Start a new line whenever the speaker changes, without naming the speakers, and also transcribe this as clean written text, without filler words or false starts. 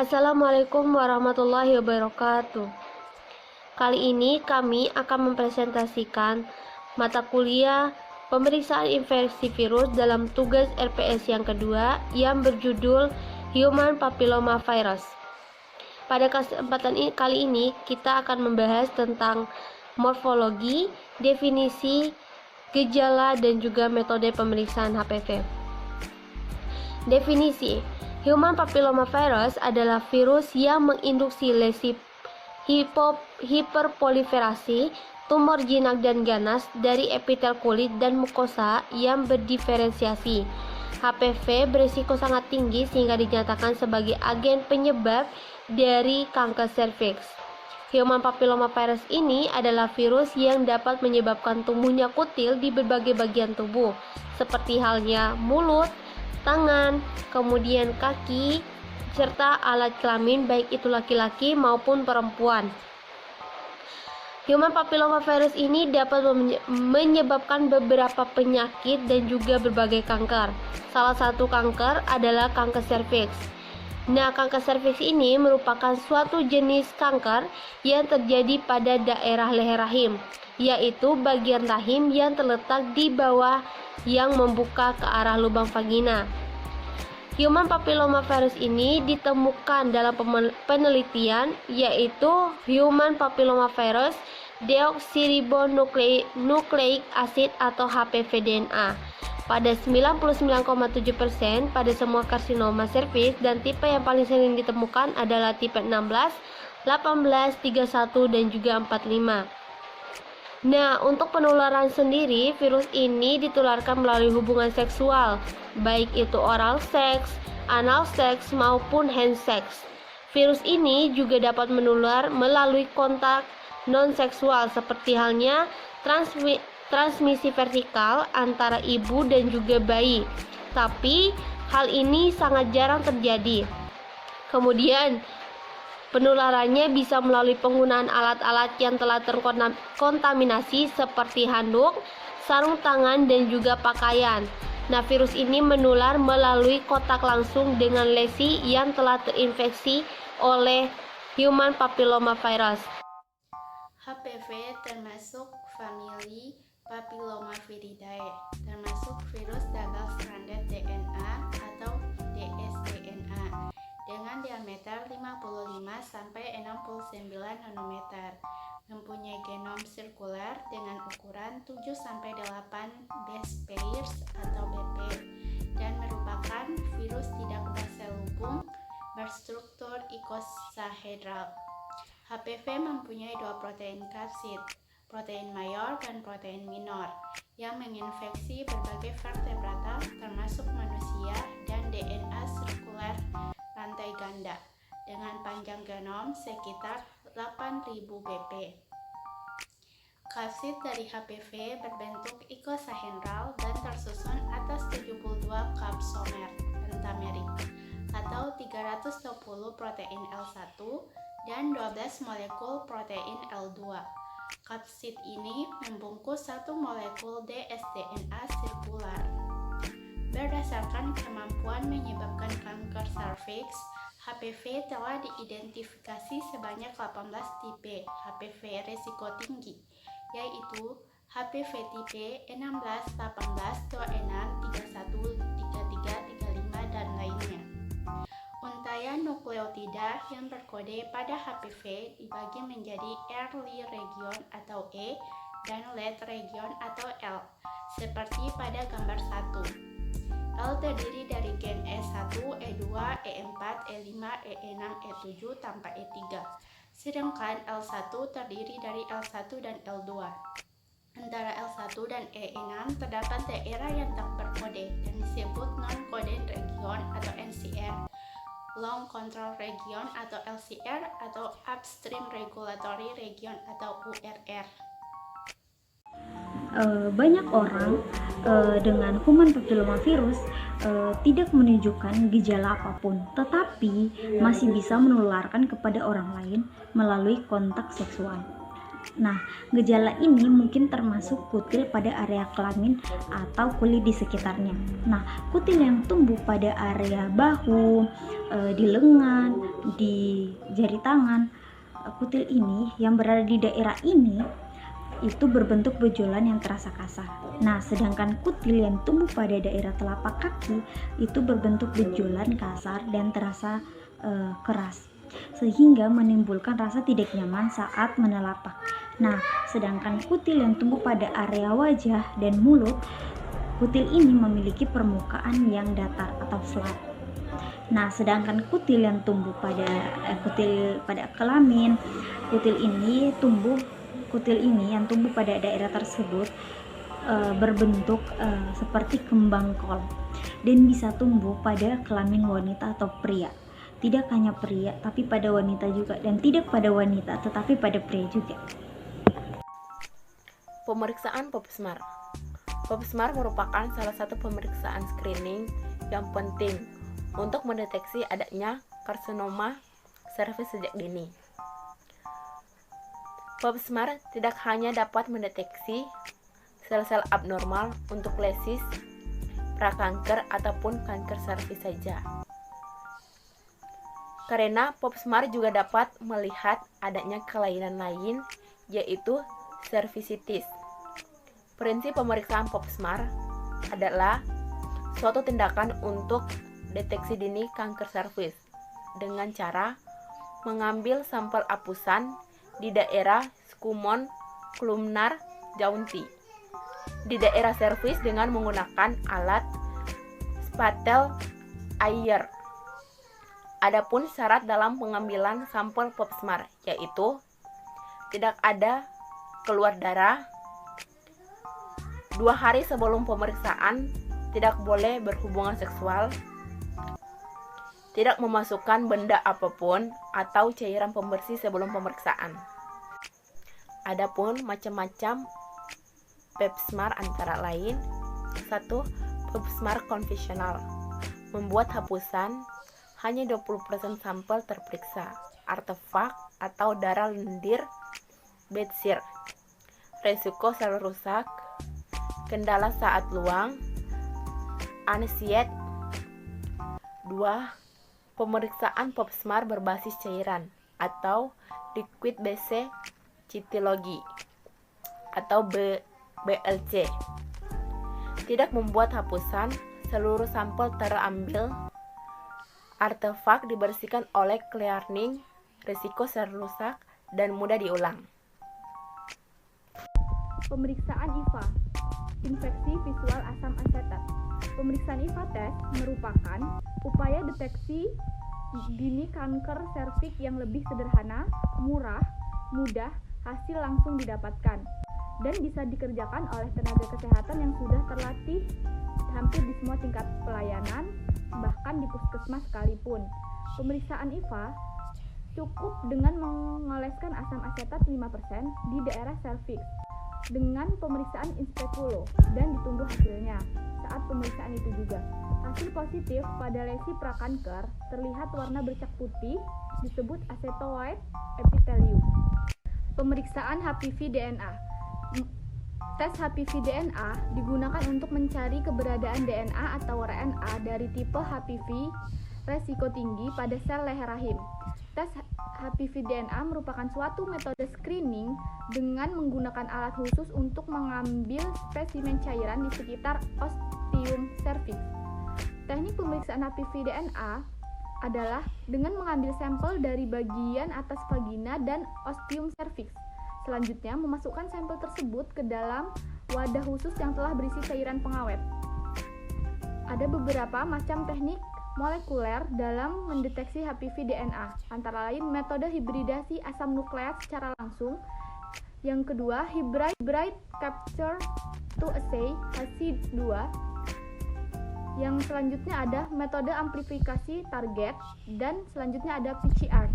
Assalamualaikum warahmatullahi wabarakatuh. Kali ini kami akan mempresentasikan mata kuliah pemeriksaan infeksi virus dalam tugas RPS yang kedua yang berjudul Human Papilloma Virus. Pada kesempatan kali ini kita akan membahas tentang morfologi, definisi, gejala, dan juga metode pemeriksaan HPV. Definisi: Human Papilloma Virus adalah virus yang menginduksi lesi hiperproliferasi tumor jinak dan ganas dari epitel kulit dan mukosa yang berdiferensiasi. HPV berisiko sangat tinggi sehingga dinyatakan sebagai agen penyebab dari kanker serviks. Human Papilloma Virus ini adalah virus yang dapat menyebabkan tumbuhnya kutil di berbagai bagian tubuh, seperti halnya mulut, tangan, kemudian kaki, serta alat kelamin baik itu laki-laki maupun perempuan. Human Papilloma Virus ini dapat menyebabkan beberapa penyakit dan juga berbagai kanker. Salah satu kanker adalah kanker serviks. Nah, kanker serviks ini merupakan suatu jenis kanker yang terjadi pada daerah leher rahim, yaitu bagian rahim yang terletak di bawah yang membuka ke arah lubang vagina. Human Papilloma Virus ini ditemukan dalam penelitian yaitu Human Papilloma Virus deoksiribonucleic acid atau HPV DNA pada 99,7% pada semua karsinoma serviks, dan tipe yang paling sering ditemukan adalah tipe 16, 18, 31, dan juga 45. Nah, untuk penularan sendiri, virus ini ditularkan melalui hubungan seksual, baik itu oral seks, anal seks, maupun hand seks. Virus ini juga dapat menular melalui kontak non-seksual, seperti halnya transmisi vertikal antara ibu dan juga bayi. Tapi, hal ini sangat jarang terjadi. Kemudian, penularannya bisa melalui penggunaan alat-alat yang telah terkontaminasi seperti handuk, sarung tangan, dan juga pakaian. Nah, virus ini menular melalui kontak langsung dengan lesi yang telah terinfeksi oleh Human Papilloma Virus.
HPV termasuk famili Papillomaviridae, termasuk virus double stranded DNA atau dsDNA dengan diameter 55-69 nanometer, mempunyai genom sirkuler dengan ukuran 7-8 base pairs atau BP, dan merupakan virus tidak berselubung berstruktur icosahedral. HPV mempunyai dua protein kapsid, protein mayor dan protein minor, yang menginfeksi berbagai vertebrata termasuk manusia dan DNA sirkuler rantai ganda dengan panjang genom sekitar 8000 BP. Kapsid dari HPV berbentuk icosahedral dan tersusun atas 72 kapsomer pentamerik atau 320 protein L1 dan 12 molekul protein L2. Kapsid ini membungkus satu molekul dsDNA sirkular. Berdasarkan kemampuan menyebabkan kanker serviks, HPV telah diidentifikasi sebanyak 18 tipe HPV resiko tinggi, yaitu HPV tipe 16, 18, 26, 31, 33, 35, dan lainnya. Untayan nukleotida yang berkode pada HPV dibagi menjadi early region atau E dan late region atau L, seperti pada gambar 1. L terdiri dari gen E1, E2, E4, E5, E6, E7 tanpa E3, sedangkan L1 terdiri dari L1 dan L2. Antara L1 dan E6 terdapat daerah yang tak berkode dan disebut non-coded region atau NCR, Long Control Region atau LCR, atau Upstream Regulatory Region atau URR.
Banyak orang dengan human papilloma virus tidak menunjukkan gejala apapun, tetapi masih bisa menularkan kepada orang lain melalui kontak seksual. Nah, gejala ini mungkin termasuk kutil pada area kelamin atau kulit di sekitarnya. Nah, kutil yang tumbuh pada area bahu, di lengan, di jari tangan, kutil ini yang berada di daerah ini itu berbentuk benjolan yang terasa kasar. Nah, sedangkan kutil yang tumbuh pada daerah telapak kaki itu berbentuk benjolan kasar dan terasa keras, sehingga menimbulkan rasa tidak nyaman saat menelapak. Nah, sedangkan kutil yang tumbuh pada area wajah dan mulut, kutil ini memiliki permukaan yang datar atau flat. Nah, sedangkan kutil yang tumbuh pada kelamin, kutil ini yang tumbuh pada daerah tersebut berbentuk seperti kembang kol dan bisa tumbuh pada kelamin wanita atau pria. Tidak hanya pria, tapi pada wanita juga, dan tidak pada wanita, tetapi pada pria juga.
Pemeriksaan Pap smear. Pap smear merupakan salah satu pemeriksaan screening yang penting untuk mendeteksi adanya karsinoma serviks sejak dini. Pap smear tidak hanya dapat mendeteksi sel-sel abnormal untuk lesis, prakanker, ataupun kanker serviks saja. Karena Pap smear juga dapat melihat adanya kelainan lain, yaitu servisitis. Prinsip pemeriksaan Pap smear adalah suatu tindakan untuk deteksi dini kanker serviks dengan cara mengambil sampel apusan di daerah skumon columnar jaunti di daerah serviks dengan menggunakan alat Spatel Ayer. Adapun syarat dalam pengambilan sampel Pap smear yaitu tidak ada keluar darah, 2 hari sebelum pemeriksaan tidak boleh berhubungan seksual, tidak memasukkan benda apapun atau cairan pembersih sebelum pemeriksaan. Adapun macam-macam Pap smear antara lain: 1. Pap smear konvensional, membuat hapusan hanya 20% sampel terperiksa, artefak atau darah lendir, bedsir, resiko sel rusak, kendala saat luang, anestesiat. 2. Pemeriksaan Pap smear berbasis cairan atau liquid based cytology atau BLC. Tidak membuat hapusan, seluruh sampel terambil, artefak dibersihkan oleh cleaning, risiko sel rusak, dan mudah diulang.
Pemeriksaan IVA, infeksi visual asam asetat. Pemeriksaan IVA test merupakan upaya deteksi dini kanker serviks yang lebih sederhana, murah, mudah, hasil langsung didapatkan, dan bisa dikerjakan oleh tenaga kesehatan yang sudah terlatih hampir di semua tingkat pelayanan, bahkan di puskesmas sekalipun. Pemeriksaan IVA cukup dengan mengoleskan asam asetat 5% di daerah serviks dengan pemeriksaan inspekulo dan ditunggu hasilnya. Saat pemeriksaan itu juga, hasil positif pada lesi prakanker terlihat warna bercak putih, disebut acetoid epithelium. Pemeriksaan HPV DNA. Tes HPV DNA digunakan untuk mencari keberadaan DNA atau RNA dari tipe HPV resiko tinggi pada sel leher rahim. Tes HPV DNA merupakan suatu metode screening dengan menggunakan alat khusus untuk mengambil spesimen cairan di sekitar ostium cervix. Teknik pemeriksaan HPV DNA adalah dengan mengambil sampel dari bagian atas vagina dan ostium cervix. Selanjutnya, memasukkan sampel tersebut ke dalam wadah khusus yang telah berisi cairan pengawet. Ada beberapa macam teknik molekuler dalam mendeteksi HPV DNA, antara lain metode hibridasi asam nukleat secara langsung. Yang kedua, hybrid capture to assay HC2. Yang selanjutnya ada metode amplifikasi target, dan selanjutnya ada PCR.